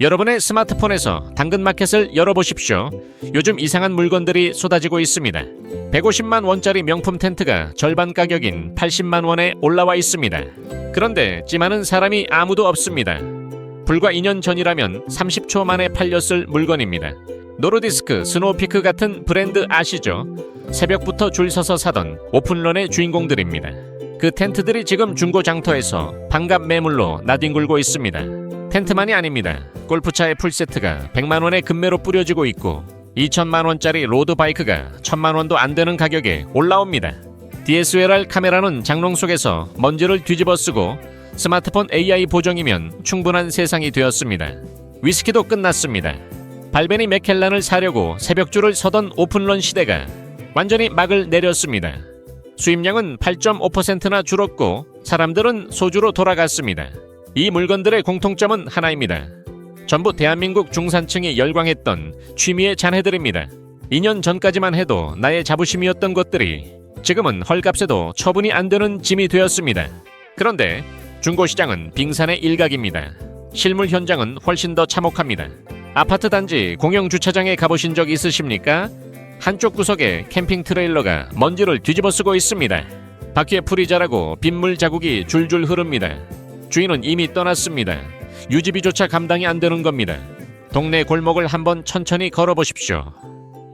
여러분의 스마트폰에서 당근마켓을 열어보십시오. 요즘 이상한 물건들이 쏟아지고 있습니다. 150만 원짜리 명품 텐트가 절반 가격인 80만 원에 올라와 있습니다. 그런데 찜하는 사람이 아무도 없습니다. 불과 2년 전이라면 30초 만에 팔렸을 물건입니다. 노르디스크, 스노우피크 같은 브랜드 아시죠? 새벽부터 줄 서서 사던 오픈런의 주인공들입니다. 그 텐트들이 지금 중고장터에서 반값 매물로 나뒹굴고 있습니다. 텐트만이 아닙니다. 골프차의 풀세트가 100만 원의 금매로 뿌려지고 있고 2천만 원짜리 로드바이크가 1000만 원도 안 되는 가격에 올라옵니다. DSLR 카메라는 장롱 속에서 먼지를 뒤집어 쓰고 스마트폰 AI 보정이면 충분한 세상이 되었습니다. 위스키도 끝났습니다. 발베니 맥켈란을 사려고 새벽줄을 서던 오픈런 시대가 완전히 막을 내렸습니다. 수입량은 8.5%나 줄었고 사람들은 소주로 돌아갔습니다. 이 물건들의 공통점은 하나입니다. 전부 대한민국 중산층이 열광했던 취미의 잔해들입니다. 2년 전까지만 해도 나의 자부심이었던 것들이 지금은 헐값에도 처분이 안 되는 짐이 되었습니다. 그런데 중고시장은 빙산의 일각입니다. 실물 현장은 훨씬 더 참혹합니다. 아파트 단지 공영주차장에 가보신 적 있으십니까? 한쪽 구석에 캠핑 트레일러가 먼지를 뒤집어 쓰고 있습니다. 바퀴에 풀이 자라고 빗물 자국이 줄줄 흐릅니다. 주인은 이미 떠났습니다. 유지비조차 감당이 안 되는 겁니다. 동네 골목을 한번 천천히 걸어보십시오.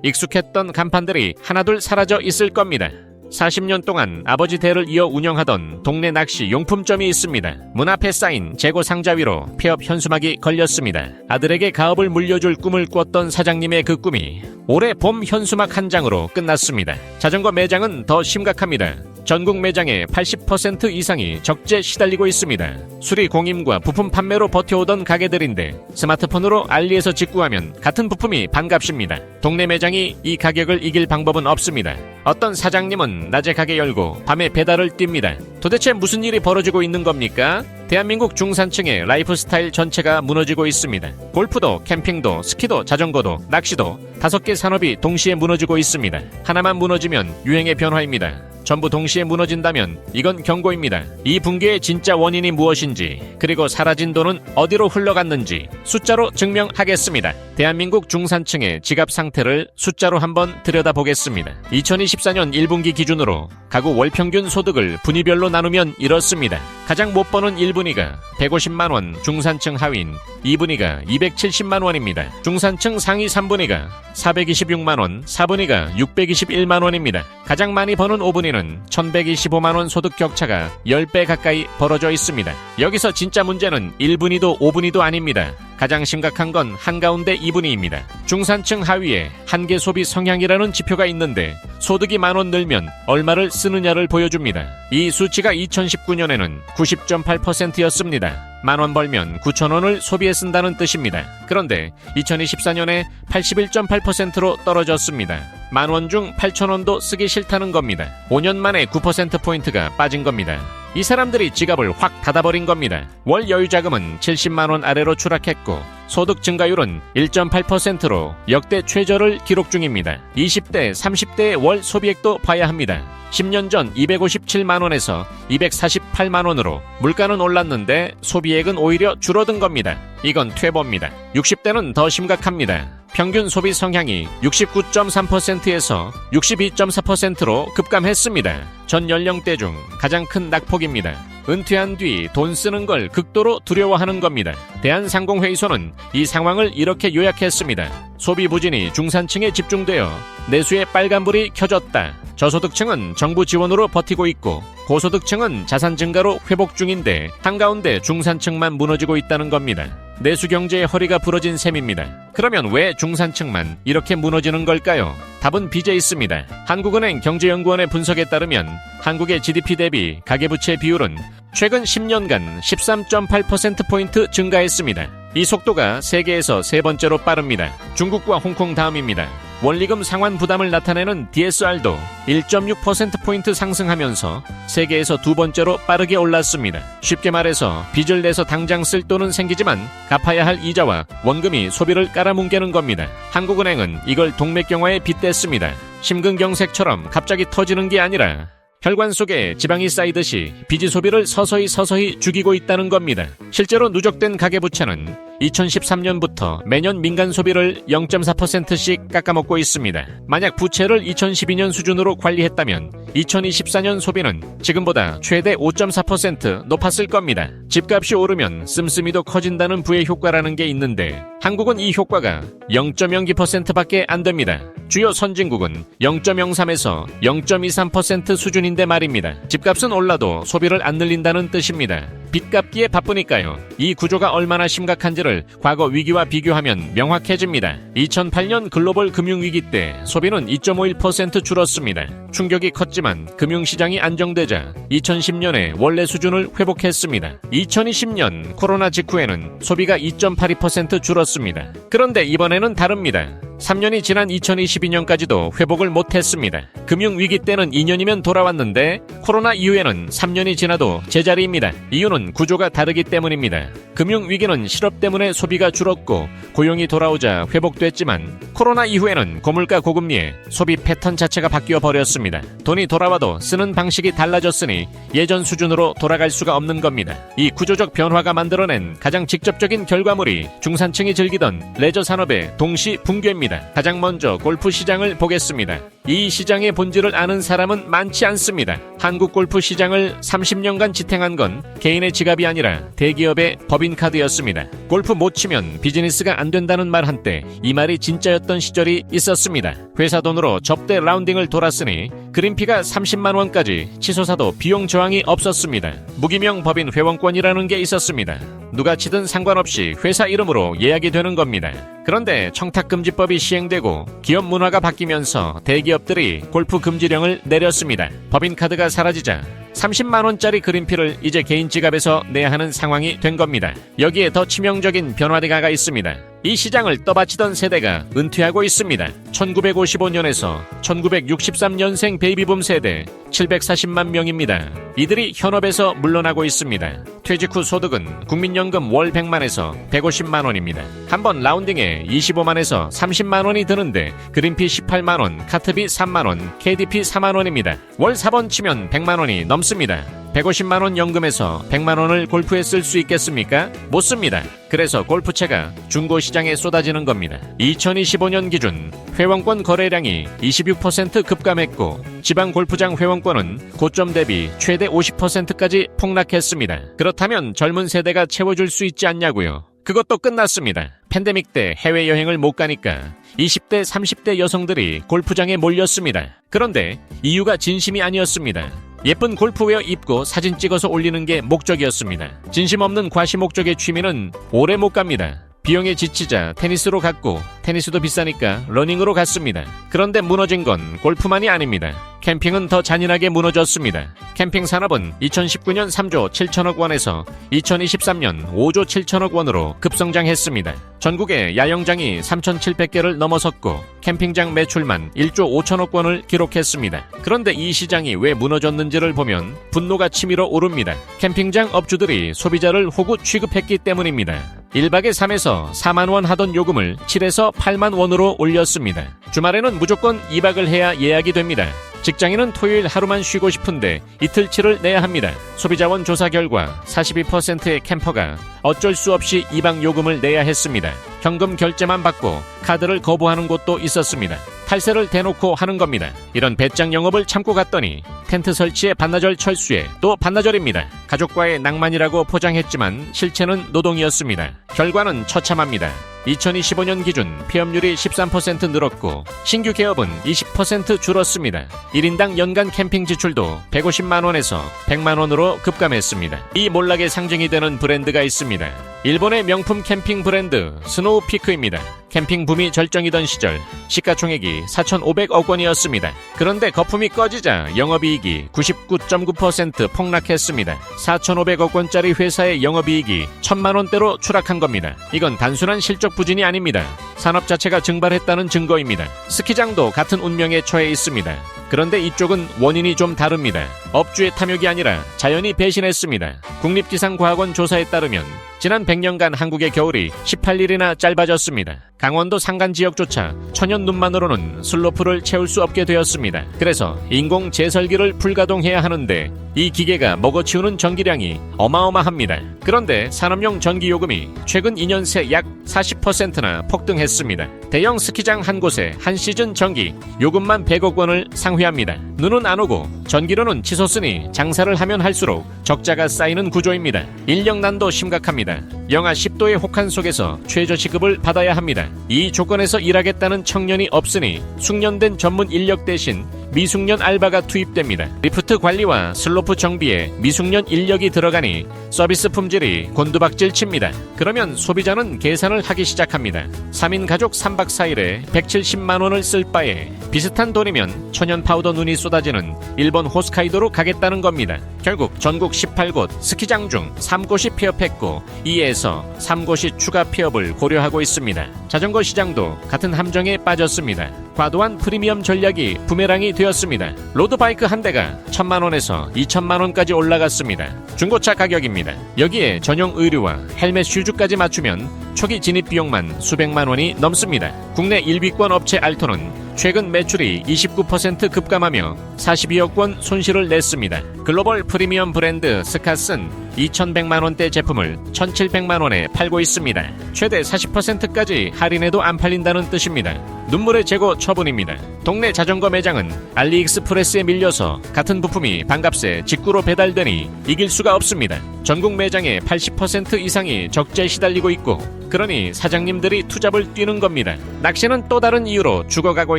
익숙했던 간판들이 하나둘 사라져 있을 겁니다. 40년 동안 아버지 대를 이어 운영하던 동네 낚시 용품점이 있습니다. 문 앞에 쌓인 재고 상자 위로 폐업 현수막이 걸렸습니다. 아들에게 가업을 물려줄 꿈을 꿨던 사장님의 그 꿈이 올해 봄 현수막 한 장으로 끝났습니다. 자전거 매장은 더 심각합니다. 전국 매장의 80% 이상이 적재 시달리고 있습니다. 수리 공임과 부품 판매로 버텨오던 가게들인데 스마트폰으로 알리에서 직구하면 같은 부품이 반값입니다. 동네 매장이 이 가격을 이길 방법은 없습니다. 어떤 사장님은 낮에 가게 열고 밤에 배달을 띱니다. 도대체 무슨 일이 벌어지고 있는 겁니까? 대한민국 중산층의 라이프 스타일 전체가 무너지고 있습니다. 골프도 캠핑도 스키도 자전거도 낚시도 5개 산업이 동시에 무너지고 있습니다. 하나만 무너지면 유행의 변화입니다. 전부 동시에 무너진다면 이건 경고입니다. 이 붕괴의 진짜 원인이 무엇인지 그리고 사라진 돈은 어디로 흘러갔는지 숫자로 증명하겠습니다. 대한민국 중산층의 지갑 상태를 숫자로 한번 들여다보겠습니다. 2024년 1분기 기준으로 가구 월평균 소득을 분위별로 나누면 이렇습니다. 가장 못 버는 1분위가 150만 원, 중산층 하위인 2분위가 270만 원입니다. 중산층 상위 3분위가 426만 원, 4분위가 621만 원입니다. 가장 많이 버는 5분위는 1125만 원 소득 격차가 10배 가까이 벌어져 있습니다. 여기서 진짜 문제는 1분위도 5분위도 아닙니다. 가장 심각한 건 한가운데 2분위입니다. 중산층 하위에 한계 소비 성향이라는 지표가 있는데 소득이 10,000원 늘면 얼마를 쓰느냐를 보여줍니다. 이 수치가 2019년에는 90.8%였습니다. 10,000원 벌면 9,000원을 소비에 쓴다는 뜻입니다. 그런데 2024년에 81.8%로 떨어졌습니다. 10,000원 중 8,000원도 쓰기 싫다는 겁니다. 5년 만에 9%포인트가 빠진 겁니다. 이 사람들이 지갑을 확 닫아버린 겁니다. 월 여유자금은 70만 원 아래로 추락했고 소득 증가율은 1.8%로 역대 최저를 기록 중입니다. 20대, 30대의 월 소비액도 봐야 합니다. 10년 전 257만 원에서 248만 원으로 물가는 올랐는데 소비액은 오히려 줄어든 겁니다. 이건 퇴보입니다. 60대는 더 심각합니다. 평균 소비 성향이 69.3%에서 62.4%로 급감했습니다. 전 연령대 중 가장 큰 낙폭입니다. 은퇴한 뒤 돈 쓰는 걸 극도로 두려워하는 겁니다. 대한상공회의소는 이 상황을 이렇게 요약했습니다. 소비 부진이 중산층에 집중되어 내수에 빨간불이 켜졌다. 저소득층은 정부 지원으로 버티고 있고 고소득층은 자산 증가로 회복 중인데 한가운데 중산층만 무너지고 있다는 겁니다. 내수 경제의 허리가 부러진 셈입니다. 그러면 왜 중산층만 이렇게 무너지는 걸까요? 답은 빚에 있습니다. 한국은행 경제연구원의 분석에 따르면 한국의 GDP 대비 가계부채 비율은 최근 10년간 13.8%포인트 증가했습니다. 이 속도가 세계에서 세 번째로 빠릅니다. 중국과 홍콩 다음입니다. 원리금 상환 부담을 나타내는 DSR도 1.6%포인트 상승하면서 세계에서 두 번째로 빠르게 올랐습니다. 쉽게 말해서 빚을 내서 당장 쓸 돈은 생기지만 갚아야 할 이자와 원금이 소비를 깔아뭉개는 겁니다. 한국은행은 이걸 동맥경화에 빗댔습니다. 심근경색처럼 갑자기 터지는 게 아니라 혈관 속에 지방이 쌓이듯이 비지 소비를 서서히 죽이고 있다는 겁니다. 실제로 누적된 가계부채는 2013년부터 매년 민간 소비를 0.4%씩 깎아먹고 있습니다. 만약 부채를 2012년 수준으로 관리했다면 2024년 소비는 지금보다 최대 5.4% 높았을 겁니다. 집값이 오르면 씀씀이도 커진다는 부의 효과라는 게 있는데 한국은 이 효과가 0.02%밖에 안 됩니다. 주요 선진국은 0.03에서 0.23% 수준인데 말입니다. 집값은 올라도 소비를 안 늘린다는 뜻입니다. 빚 갚기에 바쁘니까요. 이 구조가 얼마나 심각한지를 과거 위기와 비교하면 명확해집니다. 2008년 글로벌 금융위기 때 소비는 2.51% 줄었습니다. 충격이 컸지만 금융시장이 안정되자 2010년에 원래 수준을 회복했습니다. 2020년 코로나 직후에는 소비가 2.82% 줄었습니다. 그런데 이번에는 다릅니다. 3년이 지난 2022년까지도 회복을 못했습니다. 금융위기 때는 2년이면 돌아왔는데 코로나 이후에는 3년이 지나도 제자리입니다. 이유는 구조가 다르기 때문입니다. 금융위기는 실업 때문에 소비가 줄었고 고용이 돌아오자 회복됐지만 코로나 이후에는 고물가 고금리에 소비 패턴 자체가 바뀌어 버렸습니다. 돈이 돌아와도 쓰는 방식이 달라졌으니 예전 수준으로 돌아갈 수가 없는 겁니다. 이 구조적 변화가 만들어낸 가장 직접적인 결과물이 중산층이 즐기던 레저 산업의 동시 붕괴입니다. 가장 먼저 골프 시장을 보겠습니다. 이 시장의 본질을 아는 사람은 많지 않습니다. 한국 골프 시장을 30년간 지탱한 건 개인의 지갑이 아니라 대기업의 법인카드였습니다. 골프 못 치면 비즈니스가 안 된다는 말 한때 이 말이 진짜였던 시절이 있었습니다. 회사 돈으로 접대 라운딩을 돌았으니 그린피가 30만 원까지 치솟아도 비용 저항이 없었습니다. 무기명 법인 회원권이라는 게 있었습니다. 누가 치든 상관없이 회사 이름으로 예약이 되는 겁니다. 그런데 청탁금지법이 시행되고 기업 문화가 바뀌면서 대기업들이 골프 금지령을 내렸습니다. 법인카드가 사라지자 30만원짜리 그린피를 이제 개인 지갑에서 내야 하는 상황이 된 겁니다. 여기에 더 치명적인 변화가 있습니다. 이 시장을 떠받치던 세대가 은퇴하고 있습니다. 1955년에서 1963년생 베이비붐 세대 740만 명입니다. 이들이 현업에서 물러나고 있습니다. 퇴직 후 소득은 국민연금 월 100만에서 150만 원입니다. 한 번 라운딩에 25만에서 30만 원이 드는데 그린피 18만 원, 카트비 3만 원, KDP 4만 원입니다. 월 4번 치면 100만 원이 넘습니다. 150만 원 연금에서 100만 원을 골프에 쓸 수 있겠습니까? 못 씁니다. 그래서 골프채가 중고 시장에 쏟아지는 겁니다. 2025년 기준 회원권 거래량이 26% 급감했고 지방 골프장 회원권은 고점 대비 최대 50%까지 폭락했습니다. 그렇다면 젊은 세대가 채워줄 수 있지 않냐고요? 그것도 끝났습니다. 팬데믹 때 해외여행을 못 가니까 20대, 30대 여성들이 골프장에 몰렸습니다. 그런데 이유가 진심이 아니었습니다. 예쁜 골프웨어 입고 사진 찍어서 올리는 게 목적이었습니다. 진심 없는 과시 목적의 취미는 오래 못 갑니다. 비용에 지치자 테니스로 갔고 테니스도 비싸니까 러닝으로 갔습니다. 그런데 무너진 건 골프만이 아닙니다. 캠핑은 더 잔인하게 무너졌습니다. 캠핑 산업은 2019년 3조 7천억 원에서 2023년 5조 7천억 원으로 급성장했습니다. 전국의 야영장이 3,700개를 넘어섰고 캠핑장 매출만 1조 5천억 원을 기록했습니다. 그런데 이 시장이 왜 무너졌는지를 보면 분노가 치밀어 오릅니다. 캠핑장 업주들이 소비자를 호구 취급했기 때문입니다. 1박에 3에서 4만 원 하던 요금을 7에서 8만 원으로 올렸습니다. 주말에는 무조건 2박을 해야 예약이 됩니다. 직장인은 토요일 하루만 쉬고 싶은데 이틀치를 내야 합니다. 소비자원 조사 결과 42%의 캠퍼가 어쩔 수 없이 2박 요금을 내야 했습니다. 현금 결제만 받고 카드를 거부하는 곳도 있었습니다. 탈세를 대놓고 하는 겁니다. 이런 배짱 영업을 참고 갔더니 텐트 설치에 반나절 철수에 또 반나절입니다. 가족과의 낭만이라고 포장했지만 실체는 노동이었습니다. 결과는 처참합니다. 2025년 기준 폐업률이 13% 늘었고 신규 개업은 20% 줄었습니다. 1인당 연간 캠핑 지출도 150만원에서 100만원으로 급감했습니다. 이 몰락의 상징이 되는 브랜드가 있습니다. 일본의 명품 캠핑 브랜드 스노우피크입니다. 캠핑 붐이 절정이던 시절 시가총액이 4,500억 원이었습니다. 그런데 거품이 꺼지자 영업이익이 99.9% 폭락했습니다. 4,500억 원짜리 회사의 영업이익이 1,000만 원대로 추락한 겁니다. 이건 단순한 실적 부진이 아닙니다. 산업 자체가 증발했다는 증거입니다. 스키장도 같은 운명에 처해 있습니다. 그런데 이쪽은 원인이 좀 다릅니다. 업주의 탐욕이 아니라 자연이 배신했습니다. 국립기상과학원 조사에 따르면 지난 100년간 한국의 겨울이 18일이나 짧아졌습니다. 강원도 산간 지역조차 천연 10년 눈만으로는 슬로프를 채울 수 없게 되었습니다. 그래서 인공 제설기를 불가동해야 하는데 이 기계가 먹어치우는 전기량이 어마어마합니다. 그런데 산업용 전기 요금이 최근 2년 새 약 40%나 폭등했습니다. 대형 스키장 한 곳에 한 시즌 전기 요금만 100억 원을 상회합니다. 눈은 안 오고 전기료는 치솟으니 장사를 하면 할수록 적자가 쌓이는 구조입니다. 인력난도 심각합니다. 영하 10도의 혹한 속에서 최저시급을 받아야 합니다. 이 조건에서 일하겠다는 청년이 없으니 숙련된 전문 인력 대신 미숙련 알바가 투입됩니다. 리프트 관리와 슬로프 정비에 미숙련 인력이 들어가니 서비스 품질이 곤두박질 칩니다. 그러면 소비자는 계산을 하기 시작합니다. 3인 가족 3박 4일에 170만 원을 쓸 바에 비슷한 돈이면 천연 파우더 눈이 쏟아지는 일본 호스카이도로 가겠다는 겁니다. 결국 전국 18곳 스키장 중 3곳이 폐업했고 2에서 3곳이 추가 폐업을 고려하고 있습니다. 자전거 시장도 같은 함정에 빠졌습니다. 과도한 프리미엄 전략이 부메랑이 되었습니다. 로드바이크 한 대가 1,000만 원에서 2,000만 원까지 올라갔습니다. 중고차 가격입니다. 여기에 전용 의류와 헬멧 슈즈까지 맞추면 초기 진입 비용만 수백만 원이 넘습니다. 국내 1위권 업체 알토는 최근 매출이 29% 급감하며 42억 원 손실을 냈습니다. 글로벌 프리미엄 브랜드 스캇은 2,100만 원대 제품을 1,700만 원에 팔고 있습니다. 최대 40%까지 할인해도 안 팔린다는 뜻입니다. 눈물의 재고 처분입니다. 동네 자전거 매장은 알리익스프레스에 밀려서 같은 부품이 반값에 직구로 배달되니 이길 수가 없습니다. 전국 매장의 80% 이상이 적재에 시달리고 있고 그러니 사장님들이 투잡을 뛰는 겁니다. 낚시는 또 다른 이유로 죽어가고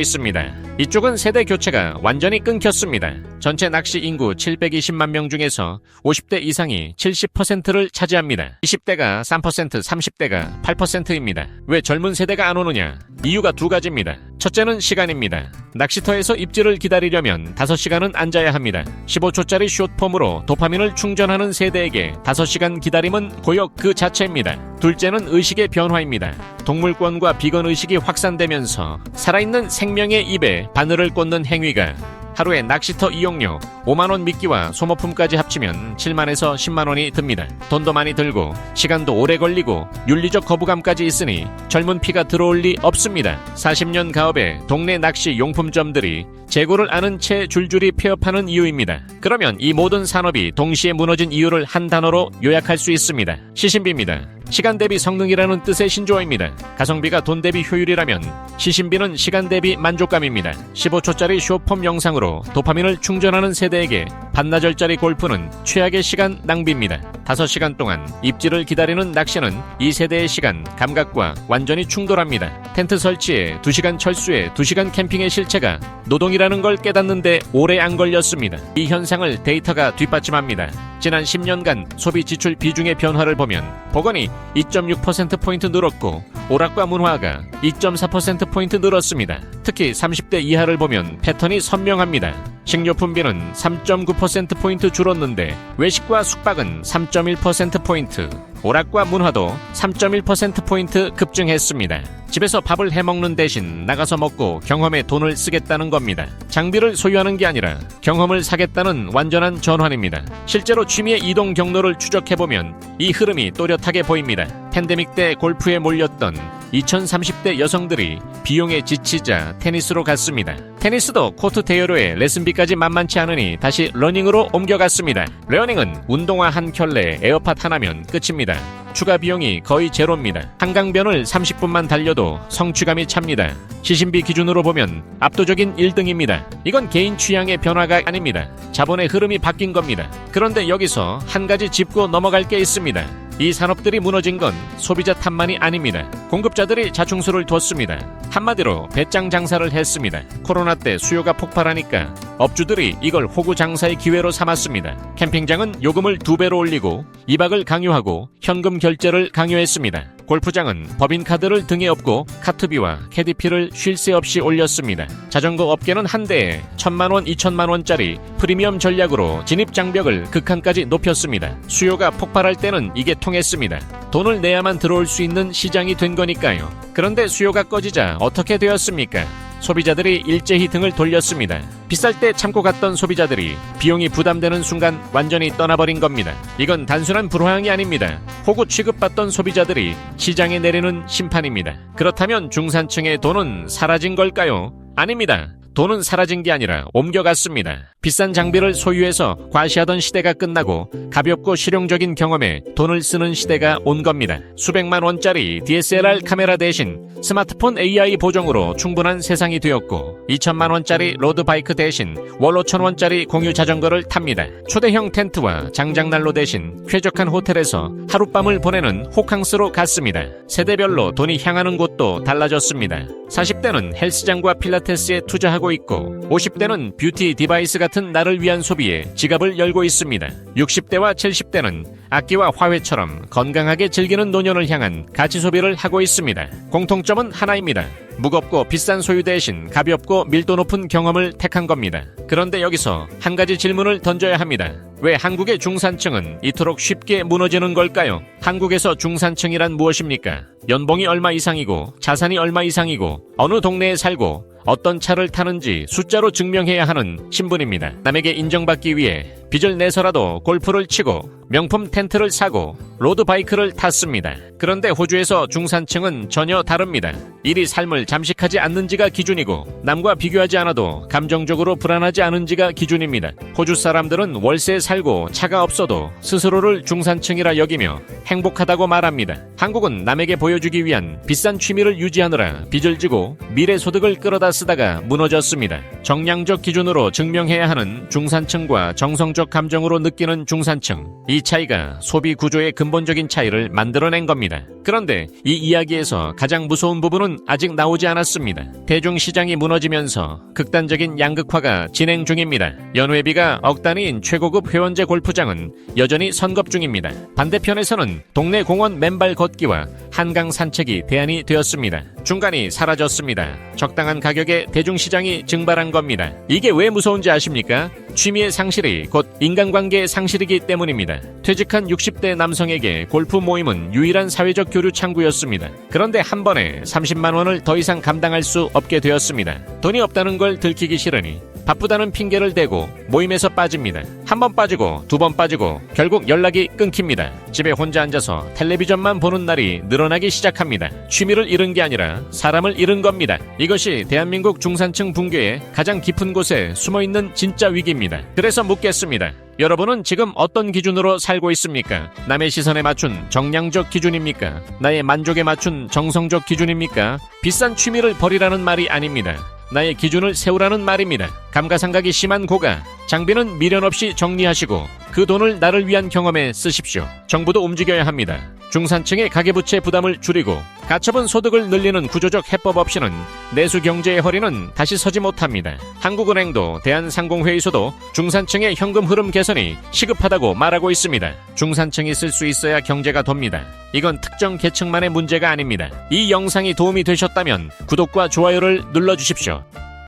있습니다. 이쪽은 세대 교체가 완전히 끊겼습니다. 전체 낚시 인구 720만 명 중에서 50대 이상이 70%를 차지합니다. 20대가 3%, 30대가 8%입니다. 왜 젊은 세대가 안 오느냐? 이유가 두 가지입니다. 첫째는 시간입니다. 낚시터에서 입질을 기다리려면 5시간은 앉아야 합니다. 15초짜리 숏폼으로 도파민을 충전하는 세대에게 5시간 기다림은 고역 그 자체입니다. 둘째는 의식의 변화입니다. 동물권과 비건 의식이 확산되면서 살아있는 생명의 입에 바늘을 꽂는 행위가 하루에 낚시터 이용료 5만원 미끼와 소모품까지 합치면 7만에서 10만원이 듭니다. 돈도 많이 들고 시간도 오래 걸리고 윤리적 거부감까지 있으니 젊은 피가 들어올 리 없습니다. 40년 가업에 동네 낚시 용품점들이 재고를 아는 채 줄줄이 폐업하는 이유입니다. 그러면 이 모든 산업이 동시에 무너진 이유를 한 단어로 요약할 수 있습니다. 시신비입니다. 시간 대비 성능이라는 뜻의 신조어입니다. 가성비가 돈 대비 효율이라면 시신비는 시간 대비 만족감입니다. 15초짜리 숏폼 영상으로 도파민을 충전하는 세대에게 반나절짜리 골프는 최악의 시간 낭비입니다. 5시간 동안 입질을 기다리는 낚시는 이 세대의 시간, 감각과 완전히 충돌합니다. 텐트 설치에 2시간 철수에 2시간 캠핑의 실체가 노동이라는 걸 깨닫는데 오래 안 걸렸습니다. 이 현상을 데이터가 뒷받침합니다. 지난 10년간 소비 지출 비중의 변화를 보면 복원이 2.6%포인트 늘었고 오락과 문화가 2.4%포인트 늘었습니다. 특히 30대 이하를 보면 패턴이 선명합니다. 식료품비는 3.9%포인트 줄었는데 외식과 숙박은 3.1%포인트, 오락과 문화도 3.1%포인트 급증했습니다. 집에서 밥을 해먹는 대신 나가서 먹고 경험에 돈을 쓰겠다는 겁니다. 장비를 소유하는 게 아니라 경험을 사겠다는 완전한 전환입니다. 실제로 취미의 이동 경로를 추적해보면 이 흐름이 또렷하게 보입니다. 팬데믹 때 골프에 몰렸던 2030대 여성들이 비용에 지치자 테니스로 갔습니다. 테니스도 코트 대여료에 레슨비까지 만만치 않으니 다시 러닝으로 옮겨갔습니다. 러닝은 운동화 한 켤레 에어팟 하나면 끝입니다. 추가 비용이 거의 제로입니다. 한강변을 30분만 달려도 성취감이 찹니다. 시신비 기준으로 보면 압도적인 1등입니다. 이건 개인 취향의 변화가 아닙니다. 자본의 흐름이 바뀐 겁니다. 그런데 여기서 한 가지 짚고 넘어갈 게 있습니다. 이 산업들이 무너진 건 소비자 탓만이 아닙니다. 공급자들이 자충수를 뒀습니다. 한마디로 배짱 장사를 했습니다. 코로나 때 수요가 폭발하니까 업주들이 이걸 호구 장사의 기회로 삼았습니다. 캠핑장은 요금을 2배로 올리고 입학을 강요하고 현금 결제를 강요했습니다. 골프장은 법인카드를 등에 업고 카트비와 캐디피를 쉴 새 없이 올렸습니다. 자전거 업계는 한 대에 1,000만원, 2,000만원짜리 프리미엄 전략으로 진입장벽을 극한까지 높였습니다. 수요가 폭발할 때는 이게 통했습니다. 돈을 내야만 들어올 수 있는 시장이 된 거니까요. 그런데 수요가 꺼지자 어떻게 되었습니까? 소비자들이 일제히 등을 돌렸습니다. 비쌀 때 참고 갔던 소비자들이 비용이 부담되는 순간 완전히 떠나버린 겁니다. 이건 단순한 불황이 아닙니다. 호구 취급받던 소비자들이 시장에 내리는 심판입니다. 그렇다면 중산층의 돈은 사라진 걸까요? 아닙니다. 돈은 사라진 게 아니라 옮겨갔습니다. 비싼 장비를 소유해서 과시하던 시대가 끝나고 가볍고 실용적인 경험에 돈을 쓰는 시대가 온 겁니다. 수백만 원짜리 DSLR 카메라 대신 스마트폰 AI 보정으로 충분한 세상이 되었고 2천만 원짜리 로드바이크 대신 월 5천 원짜리 공유 자전거를 탑니다. 초대형 텐트와 장장난로 대신 쾌적한 호텔에서 하룻밤을 보내는 호캉스로 갔습니다. 세대별로 돈이 향하는 곳도 달라졌습니다. 40대는 헬스장과 필라테스에 투자하고 있고 50대는 뷰티 디바이스 같은 나를 위한 소비에 지갑을 열고 있습니다. 60대와 70대는 악기와 화훼처럼 건강하게 즐기는 노년을 향한 가치 소비를 하고 있습니다. 공통점은 하나입니다. 무겁고 비싼 소유 대신 가볍고 밀도 높은 경험을 택한 겁니다. 그런데 여기서 한 가지 질문을 던져야 합니다. 왜 한국의 중산층은 이토록 쉽게 무너지는 걸까요? 한국에서 중산층이란 무엇입니까? 연봉이 얼마 이상이고 자산이 얼마 이상이고 어느 동네에 살고 어떤 차를 타는지 숫자로 증명해야 하는 신분입니다. 남에게 인정받기 위해 빚을 내서라도 골프를 치고 명품 텐트를 사고 로드바이크를 탔습니다. 그런데 호주에서 중산층은 전혀 다릅니다. 일이 삶을 잠식하지 않는지가 기준이고 남과 비교하지 않아도 감정적으로 불안하지 않은지가 기준입니다. 호주 사람들은 월세에 살고 차가 없어도 스스로를 중산층이라 여기며 행복하다고 말합니다. 한국은 남에게 보여주기 위한 비싼 취미를 유지하느라 빚을 지고 미래 소득을 끌어다 쓰다가 무너졌습니다. 정량적 기준으로 증명해야 하는 중산층과 정성적 감정으로 느끼는 중산층, 이 차이가 소비 구조의 근본적인 차이를 만들어낸 겁니다. 그런데 이 이야기에서 가장 무서운 부분은 아직 나오지 않았습니다. 대중시장이 무너지면서 극단적인 양극화가 진행 중입니다. 연회비가 억 단위인 최고급 회원제 골프장은 여전히 선겁 중입니다. 반대편에서는 동네 공원 맨발 걷기와 한강 산책이 대안이 되었습니다. 중간이 사라졌습니다. 적당한 가격에 대중시장이 증발한 겁니다. 이게 왜 무서운지 아십니까? 취미의 상실이 곧 인간관계의 상실이기 때문입니다. 퇴직한 60대 남성에게 골프 모임은 유일한 사회적 교류 창구였습니다. 그런데 한 번에 30만 원을 더 이상 감당할 수 없게 되었습니다. 돈이 없다는 걸 들키기 싫으니 바쁘다는 핑계를 대고 모임에서 빠집니다. 한 번 빠지고 두 번 빠지고 결국 연락이 끊깁니다. 집에 혼자 앉아서 텔레비전만 보는 날이 늘어나기 시작합니다. 취미를 잃은 게 아니라 사람을 잃은 겁니다. 이것이 대한민국 중산층 붕괴의 가장 깊은 곳에 숨어있는 진짜 위기입니다. 그래서 묻겠습니다. 여러분은 지금 어떤 기준으로 살고 있습니까? 남의 시선에 맞춘 정량적 기준입니까? 나의 만족에 맞춘 정성적 기준입니까? 비싼 취미를 버리라는 말이 아닙니다. 나의 기준을 세우라는 말입니다. 감가상각이 심한 고가, 장비는 미련 없이 정리하시고 그 돈을 나를 위한 경험에 쓰십시오. 정부도 움직여야 합니다. 중산층의 가계부채 부담을 줄이고 가처분 소득을 늘리는 구조적 해법 없이는 내수 경제의 허리는 다시 서지 못합니다. 한국은행도 대한상공회의소도 중산층의 현금 흐름 개선이 시급하다고 말하고 있습니다. 중산층이 쓸 수 있어야 경제가 돕니다. 이건 특정 계층만의 문제가 아닙니다. 이 영상이 도움이 되셨다면 구독과 좋아요를 눌러주십시오.